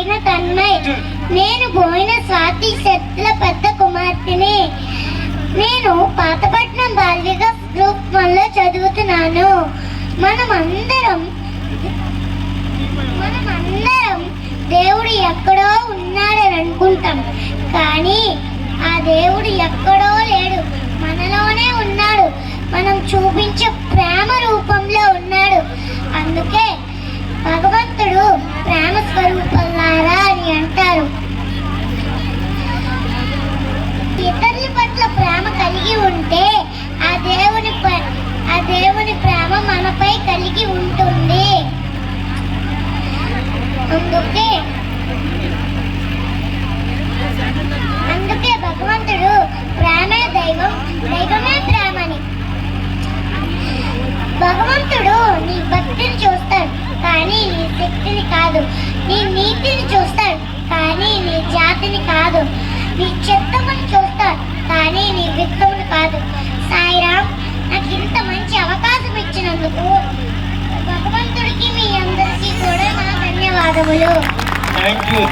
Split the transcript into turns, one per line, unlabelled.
అయిన తన్మయ్. నేను బోయిన స్వాతి శెట్ల పెద్ద కుమార్తెని. నేను పాతపట్నం బాల్విక గ్రూప్ 1లో చదువుతున్నాను. మనమందరం దేవుడు ఎక్కడో ఉన్నాడని అనుకుంటాం, కానీ ఆ దేవుడు ఎక్కడో లేడు, మనలోనే ఉన్నాడు. మనం చూపించే ప్రేమ రూపంలో ఉన్నాడు. అందుకే భగవంతుడు ప్రేమ స్వరూపంలారా అని అంటారు. ఇతరుల పట్ల ప్రేమ కలిగి ఉంటే ఆ దేవుని ప్రేమ మనపై కలిగి ఉంటుంది. అందుకే భగవంతుడు ప్రేమే దైవం, దైవమే ప్రేమని. భగవంతుడు నీ భక్తిని చూస్తాడు, కానీ నీ శక్తిని కాదు. నీ నీతిని చూస్తాడు, కానీ నీ జాతిని కాదు. నీ చిత్తముని చూస్తాడు, కానీ నీ విత్తమును కాదు. సాయిరామ్, నాకు ఇంత మంచి అవకాశం ఇచ్చినందుకు భగవంతుడికి మీ అందరికీ కూడా నా ధన్యవాదములు.
Thank you.